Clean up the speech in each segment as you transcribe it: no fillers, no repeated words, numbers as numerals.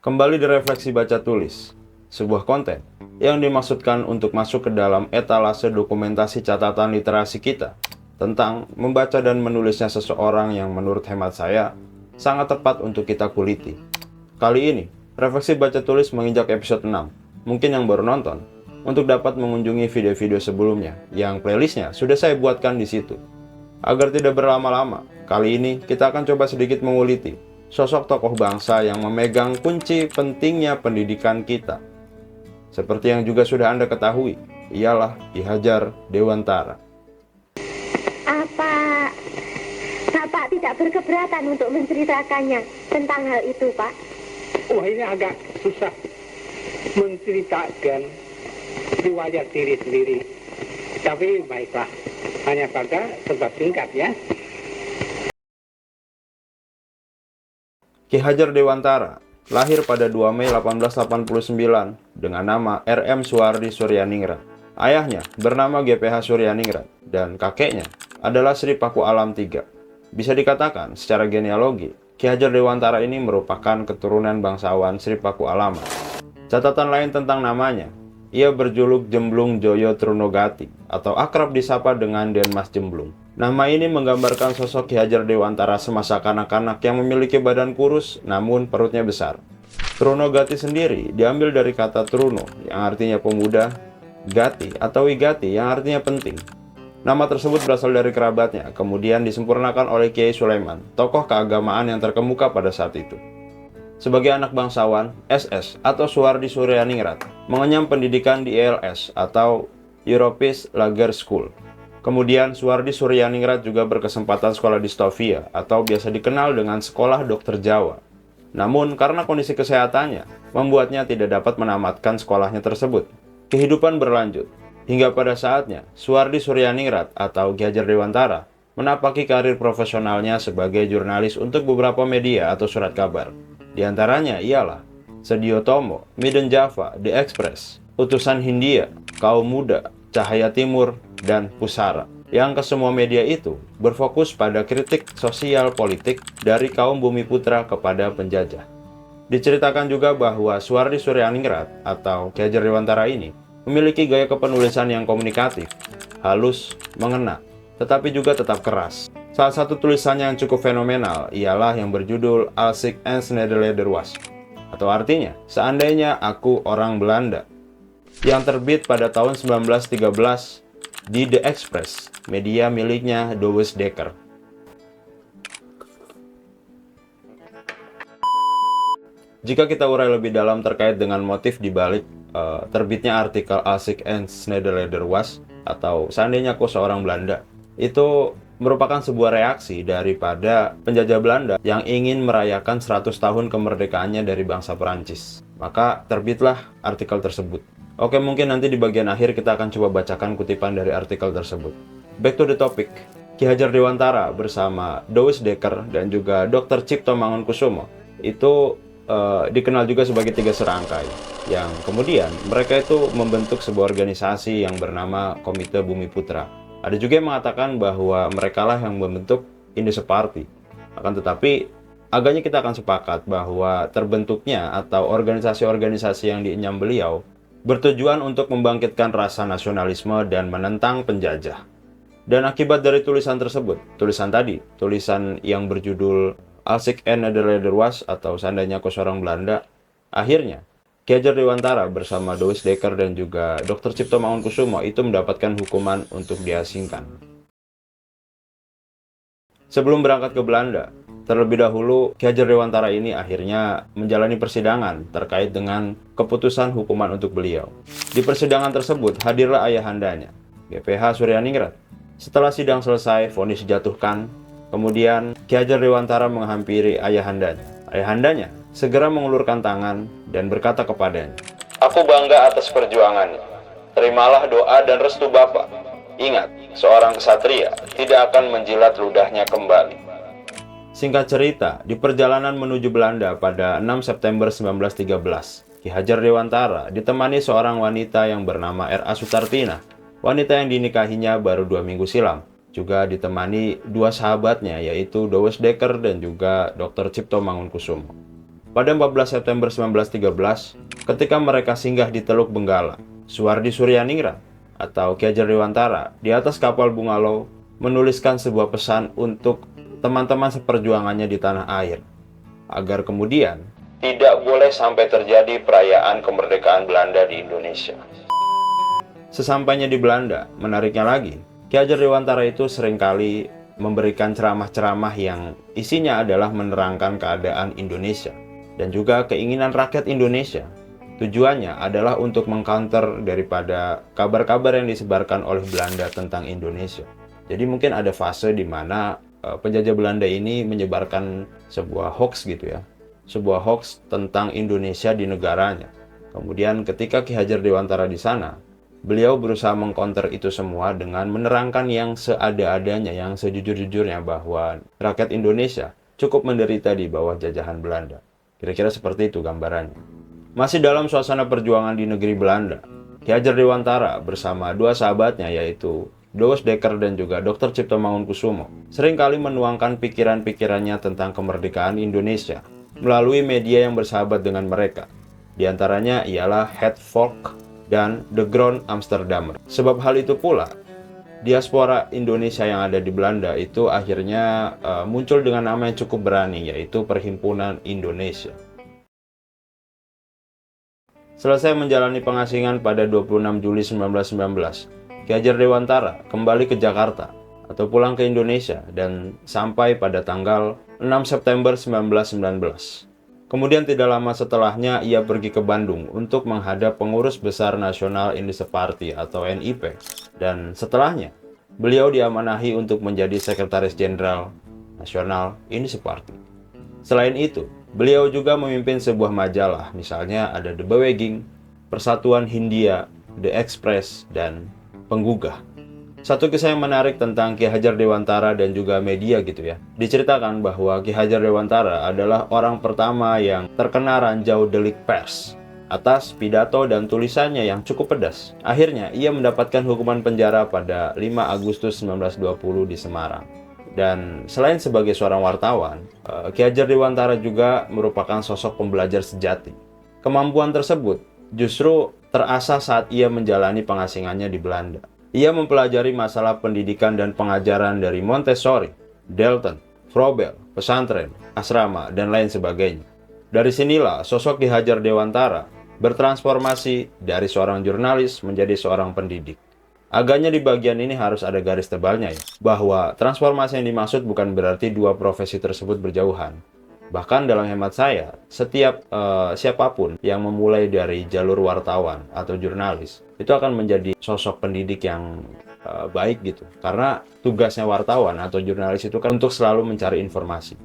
Kembali di Refleksi Baca Tulis, sebuah konten yang dimaksudkan untuk masuk ke dalam etalase dokumentasi catatan literasi kita tentang membaca dan menulisnya seseorang yang menurut hemat saya sangat tepat untuk kita kuliti. Kali ini, Refleksi Baca Tulis menginjak episode 6. Mungkin yang baru nonton, untuk dapat mengunjungi video-video sebelumnya yang playlistnya sudah saya buatkan di situ. Agar tidak berlama-lama, kali ini kita akan coba sedikit menguliti sosok tokoh bangsa yang memegang kunci pentingnya pendidikan kita. Seperti yang juga sudah Anda ketahui, ialah Ki Hajar Dewantara. Apa Bapak tidak berkeberatan untuk menceritakannya tentang hal itu, Pak? Wah, ini agak susah menceritakan riwayat diri sendiri. Tapi baiklah, hanya saja sebab singkat ya. Ki Hajar Dewantara lahir pada 2 Mei 1889 dengan nama R.M. Suwardi Suryaningrat. Ayahnya bernama G.P.H. Suryaningrat dan kakeknya adalah Sri Paku Alam III. Bisa dikatakan secara genealogi, Ki Hajar Dewantara ini merupakan keturunan bangsawan Sri Paku Alaman. Catatan lain tentang namanya, ia berjuluk Jemblung Joyo Trunogati atau akrab disapa dengan Den Mas Jemblung. Nama ini menggambarkan sosok Ki Hajar Dewantara semasa kanak-kanak yang memiliki badan kurus namun perutnya besar. Trunogati sendiri diambil dari kata Truno yang artinya pemuda, Gati atau Wigati yang artinya penting. Nama tersebut berasal dari kerabatnya, kemudian disempurnakan oleh Kiai Sulaiman, tokoh keagamaan yang terkemuka pada saat itu. Sebagai anak bangsawan, SS atau Suwardi Suryaningrat mengenyam pendidikan di ELS atau Europese Lager School. Kemudian Suwardi Suryaningrat juga berkesempatan sekolah di Stovia atau biasa dikenal dengan Sekolah Dokter Jawa. Namun karena kondisi kesehatannya membuatnya tidak dapat menamatkan sekolahnya tersebut. Kehidupan berlanjut hingga pada saatnya Suwardi Suryaningrat atau Ki Hajar Dewantara menapaki karir profesionalnya sebagai jurnalis untuk beberapa media atau surat kabar. Di antaranya ialah Sedio Tomo, Midden Java, The Express, Utusan Hindia, Kaum Muda, Cahaya Timur, dan Pusara. Yang kesemua media itu berfokus pada kritik sosial politik dari kaum bumi putra kepada penjajah. Diceritakan juga bahwa Suwardi Suryaningrat atau Ki Hajar Dewantara ini memiliki gaya kepenulisan yang komunikatif, halus, mengena, tetapi juga tetap keras. Salah satu tulisannya yang cukup fenomenal ialah yang berjudul Als ik eens Nederlander was, atau artinya, seandainya aku orang Belanda, yang terbit pada tahun 1913 di The Express, media miliknya Douwe Dekker. Jika kita urai lebih dalam terkait dengan motif dibalik terbitnya artikel Als ik eens Nederlander was, atau seandainya aku seorang Belanda, itu merupakan sebuah reaksi daripada penjajah Belanda yang ingin merayakan 100 tahun kemerdekaannya dari bangsa Perancis. Maka terbitlah artikel tersebut. Oke, mungkin nanti di bagian akhir kita akan coba bacakan kutipan dari artikel tersebut. Back to the topic. Ki Hajar Dewantara bersama Douwe Dekker dan juga Dr. Cipto Mangunkusumo itu dikenal juga sebagai tiga serangkai, yang kemudian mereka itu membentuk sebuah organisasi yang bernama Komite Bumi Putra. Ada juga yang mengatakan bahwa merekalah yang membentuk Indonesian Party. Akan tetapi, agaknya kita akan sepakat bahwa terbentuknya atau organisasi-organisasi yang dienyam beliau bertujuan untuk membangkitkan rasa nasionalisme dan menentang penjajah. Dan akibat dari tulisan tersebut, tulisan yang berjudul Als ik een Nederlander was atau seandainya aku seorang Belanda, akhirnya Ki Hajar Dewantara bersama Douwe Dekker dan juga Dr. Cipto Mangunkusumo itu mendapatkan hukuman untuk diasingkan. Sebelum berangkat ke Belanda, terlebih dahulu Ki Hajar Dewantara ini akhirnya menjalani persidangan terkait dengan keputusan hukuman untuk beliau. Di persidangan tersebut hadirlah ayahandanya, G.P.H. Suryaningrat. Setelah sidang selesai, vonis dijatuhkan, kemudian Ki Hajar Dewantara menghampiri ayahandanya. Ayahandanya segera mengulurkan tangan dan berkata kepadanya, "Aku bangga atas perjuangannya. Terimalah doa dan restu Bapak. Ingat, seorang ksatria tidak akan menjilat ludahnya kembali." Singkat cerita, di perjalanan menuju Belanda pada 6 September 1913, Ki Hajar Dewantara ditemani seorang wanita yang bernama R.A. Sutartina. Wanita yang dinikahinya baru 2 minggu silam. Juga ditemani dua sahabatnya, yaitu Douwe Dekker dan juga Dr. Cipto Mangunkusumo. Pada 14 September 1913, ketika mereka singgah di Teluk Benggala, Suwardi Suryaningrat atau Ki Hajar Dewantara di atas kapal Bungalow menuliskan sebuah pesan untuk teman-teman seperjuangannya di tanah air, agar kemudian tidak boleh sampai terjadi perayaan kemerdekaan Belanda di Indonesia. Sesampainya di Belanda, menariknya lagi, Ki Hajar Dewantara itu seringkali memberikan ceramah-ceramah yang isinya adalah menerangkan keadaan Indonesia dan juga keinginan rakyat Indonesia. Tujuannya adalah untuk mengcounter daripada kabar-kabar yang disebarkan oleh Belanda tentang Indonesia. Jadi mungkin ada fase di mana penjajah Belanda ini menyebarkan sebuah hoax gitu ya. Sebuah hoax tentang Indonesia di negaranya. Kemudian ketika Ki Hajar Dewantara di sana, beliau berusaha mengcounter itu semua dengan menerangkan yang seada-adanya, yang sejujur-jujurnya bahwa rakyat Indonesia cukup menderita di bawah jajahan Belanda. Kira-kira seperti itu gambarannya. Masih dalam suasana perjuangan di negeri Belanda, Ki Hajar Dewantara bersama dua sahabatnya yaitu Douwes Dekker dan juga Dr. Cipto Mangunkusumo seringkali menuangkan pikiran-pikirannya tentang kemerdekaan Indonesia melalui media yang bersahabat dengan mereka. Di antaranya ialah Het Volk dan De Groene Amsterdammer. Sebab hal itu pula, diaspora Indonesia yang ada di Belanda itu akhirnya muncul dengan nama yang cukup berani, yaitu Perhimpunan Indonesia. Selesai menjalani pengasingan pada 26 Juli 1919, Ki Hajar Dewantara kembali ke Jakarta atau pulang ke Indonesia dan sampai pada tanggal 6 September 1919. Kemudian tidak lama setelahnya ia pergi ke Bandung untuk menghadap Pengurus Besar Nasional Indonesia Party atau NIP, dan setelahnya beliau diamanahi untuk menjadi Sekretaris Jenderal Nasional Indonesia Party. Selain itu, beliau juga memimpin sebuah majalah, misalnya ada The Beweging, Persatuan Hindia, The Express, dan Penggugah. Satu kisah yang menarik tentang Ki Hajar Dewantara dan juga media gitu ya. Diceritakan bahwa Ki Hajar Dewantara adalah orang pertama yang terkena ranjau delik pers atas pidato dan tulisannya yang cukup pedas. Akhirnya, ia mendapatkan hukuman penjara pada 5 Agustus 1920 di Semarang. Dan selain sebagai seorang wartawan, Ki Hajar Dewantara juga merupakan sosok pembelajar sejati. Kemampuan tersebut justru terasah saat ia menjalani pengasingannya di Belanda. Ia mempelajari masalah pendidikan dan pengajaran dari Montessori, Dalton, Froebel, pesantren, asrama, dan lain sebagainya. Dari sinilah sosok Ki Hajar Dewantara bertransformasi dari seorang jurnalis menjadi seorang pendidik. Agaknya di bagian ini harus ada garis tebalnya ya, bahwa transformasi yang dimaksud bukan berarti dua profesi tersebut berjauhan. Bahkan dalam hemat saya, setiap siapapun yang memulai dari jalur wartawan atau jurnalis, itu akan menjadi sosok pendidik yang baik gitu. Karena tugasnya wartawan atau jurnalis itu kan untuk selalu mencari informasi.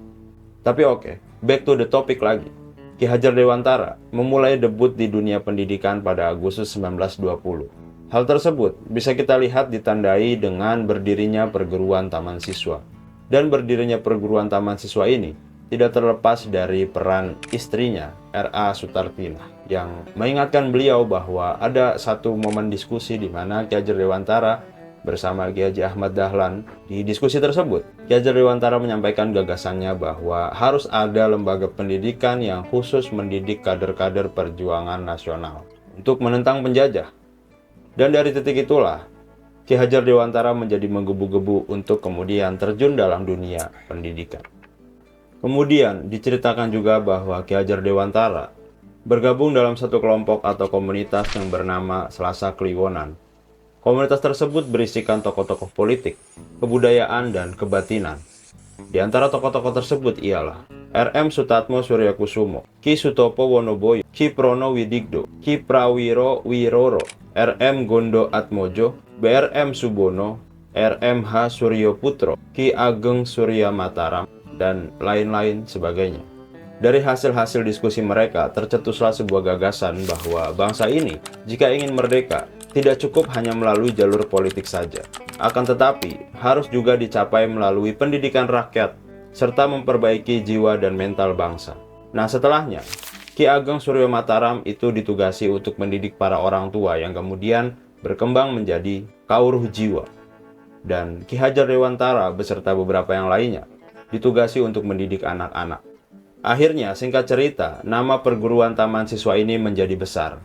Tapi oke, back to the topic lagi. Ki Hajar Dewantara memulai debut di dunia pendidikan pada Agustus 1920. Hal tersebut bisa kita lihat ditandai dengan berdirinya perguruan taman siswa. Dan berdirinya perguruan taman siswa ini tidak terlepas dari peran istrinya, R.A. Sutartina, yang mengingatkan beliau bahwa ada satu momen diskusi di mana Ki Hajar Dewantara bersama Ki Haji Ahmad Dahlan. Di diskusi tersebut, Ki Hajar Dewantara menyampaikan gagasannya bahwa harus ada lembaga pendidikan yang khusus mendidik kader-kader perjuangan nasional untuk menentang penjajah. Dan dari titik itulah, Ki Hajar Dewantara menjadi menggebu-gebu untuk kemudian terjun dalam dunia pendidikan. Kemudian diceritakan juga bahwa Ki Hajar Dewantara bergabung dalam satu kelompok atau komunitas yang bernama Selasa Kliwonan. Komunitas tersebut berisikan tokoh-tokoh politik, kebudayaan, dan kebatinan. Di antara tokoh-tokoh tersebut ialah R.M. Sutatmo Suryakusumo, Ki Sutopo Wonoboyo, Ki Prono Widigdo, Ki Prawiro Wiroro, R.M. Gondo Atmojo, B.R.M. Subono, R.M.H. Suryoputro, Ki Ageng Surya Mataram, dan lain-lain sebagainya. Dari hasil-hasil diskusi mereka, tercetuslah sebuah gagasan bahwa bangsa ini, jika ingin merdeka, tidak cukup hanya melalui jalur politik saja. Akan tetapi, harus juga dicapai melalui pendidikan rakyat, serta memperbaiki jiwa dan mental bangsa. Nah, setelahnya, Ki Ageng Surya Mataram itu ditugasi untuk mendidik para orang tua yang kemudian berkembang menjadi Kauruh Jiwa. Dan Ki Hajar Dewantara beserta beberapa yang lainnya ditugasi untuk mendidik anak-anak. Akhirnya, singkat cerita, nama perguruan taman siswa ini menjadi besar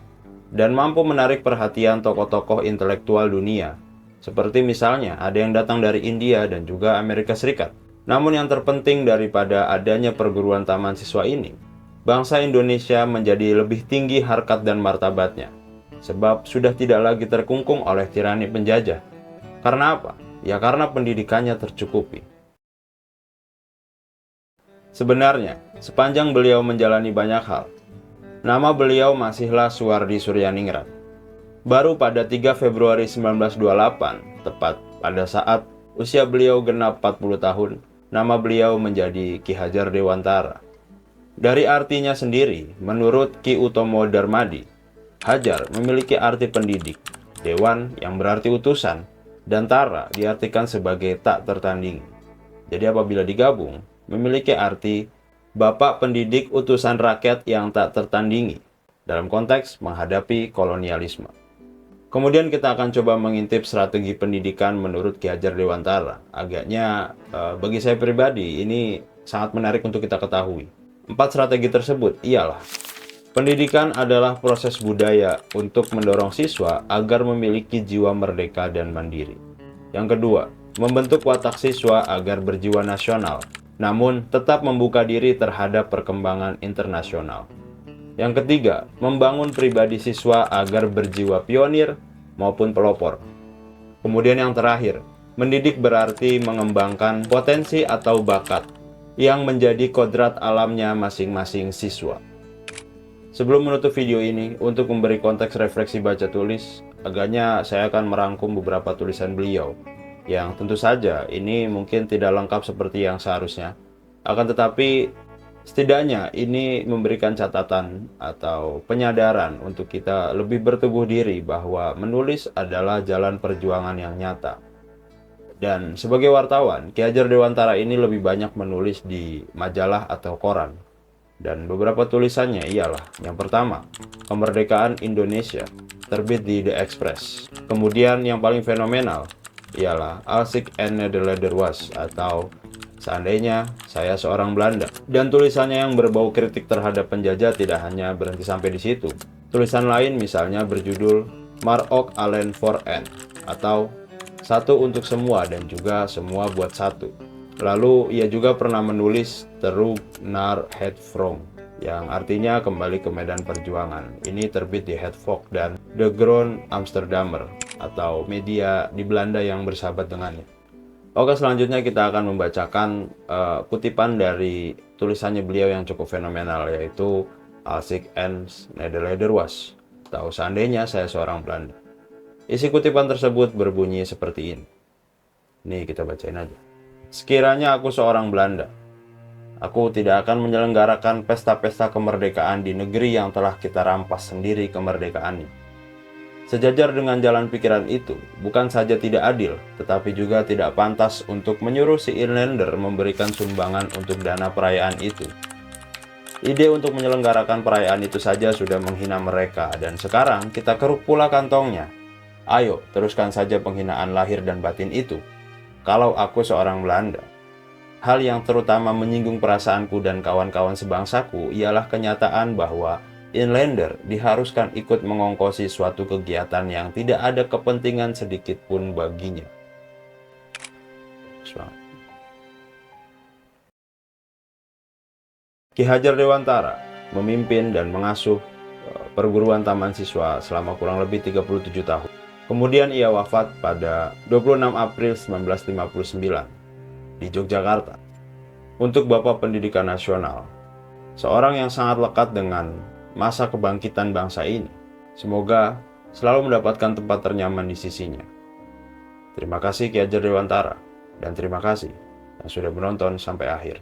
dan mampu menarik perhatian tokoh-tokoh intelektual dunia. Seperti misalnya ada yang datang dari India dan juga Amerika Serikat. Namun yang terpenting daripada adanya perguruan taman siswa ini, bangsa Indonesia menjadi lebih tinggi harkat dan martabatnya. Sebab sudah tidak lagi terkungkung oleh tirani penjajah. Karena apa? Ya karena pendidikannya tercukupi. Sebenarnya, sepanjang beliau menjalani banyak hal, nama beliau masihlah Suwardi Suryaningrat. Baru pada 3 Februari 1928, tepat pada saat usia beliau genap 40 tahun, nama beliau menjadi Ki Hajar Dewantara. Dari artinya sendiri, menurut Ki Utomo Darmadi, Hajar memiliki arti pendidik, Dewan yang berarti utusan, dan Tara diartikan sebagai tak tertandingi. Jadi apabila digabung, memiliki arti Bapak pendidik utusan rakyat yang tak tertandingi dalam konteks menghadapi kolonialisme. Kemudian kita akan coba mengintip strategi pendidikan menurut Ki Hajar Dewantara. Agaknya bagi saya pribadi ini sangat menarik untuk kita ketahui. 4 strategi tersebut ialah: pendidikan adalah proses budaya untuk mendorong siswa agar memiliki jiwa merdeka dan mandiri. Yang kedua, membentuk watak siswa agar berjiwa nasional, namun tetap membuka diri terhadap perkembangan internasional. Yang ketiga, membangun pribadi siswa agar berjiwa pionir maupun pelopor. Kemudian yang terakhir, mendidik berarti mengembangkan potensi atau bakat yang menjadi kodrat alamnya masing-masing siswa. Sebelum menutup video ini, untuk memberi konteks refleksi baca tulis, agaknya saya akan merangkum beberapa tulisan beliau, yang tentu saja ini mungkin tidak lengkap seperti yang seharusnya. Akan tetapi, setidaknya ini memberikan catatan atau penyadaran untuk kita lebih berteguh diri bahwa menulis adalah jalan perjuangan yang nyata. Dan sebagai wartawan, Ki Hajar Dewantara ini lebih banyak menulis di majalah atau koran. Dan beberapa tulisannya ialah: yang pertama, Kemerdekaan Indonesia, terbit di The Express. Kemudian yang paling fenomenal ialah Als ik een Nederlander was, atau Seandainya Saya Seorang Belanda. Dan tulisannya yang berbau kritik terhadap penjajah tidak hanya berhenti sampai di situ. Tulisan lain misalnya berjudul Maar ook alleen voor één, atau Satu untuk Semua dan juga Semua buat Satu. Lalu ia juga pernah menulis Terug naar het front, yang artinya kembali ke medan perjuangan. Ini terbit di Het Volk dan De Groen Amsterdammer, atau media di Belanda yang bersahabat dengannya. Oke, selanjutnya kita akan membacakan kutipan dari tulisannya beliau yang cukup fenomenal, yaitu Als ik een Nederlander was, atau Seandainya Saya Seorang Belanda. Isi kutipan tersebut berbunyi seperti ini. Nih, kita bacain aja. Sekiranya aku seorang Belanda, aku tidak akan menyelenggarakan pesta-pesta kemerdekaan di negeri yang telah kita rampas sendiri kemerdekaannya. Sejajar dengan jalan pikiran itu, bukan saja tidak adil, tetapi juga tidak pantas untuk menyuruh si inlander memberikan sumbangan untuk dana perayaan itu. Ide untuk menyelenggarakan perayaan itu saja sudah menghina mereka, dan sekarang kita keruk pula kantongnya. Ayo, teruskan saja penghinaan lahir dan batin itu. Kalau aku seorang Belanda. Hal yang terutama menyinggung perasaanku dan kawan-kawan sebangsaku ialah kenyataan bahwa inlander diharuskan ikut mengongkosi suatu kegiatan yang tidak ada kepentingan sedikit pun baginya. Ki Hajar Dewantara memimpin dan mengasuh perguruan taman siswa selama kurang lebih 37 tahun. Kemudian ia wafat pada 26 April 1959 di Yogyakarta. Untuk Bapak Pendidikan Nasional, seorang yang sangat lekat dengan masa kebangkitan bangsa ini, semoga selalu mendapatkan tempat ternyaman di sisinya. Terima kasih Ki Hajar Dewantara, dan terima kasih yang sudah menonton sampai akhir.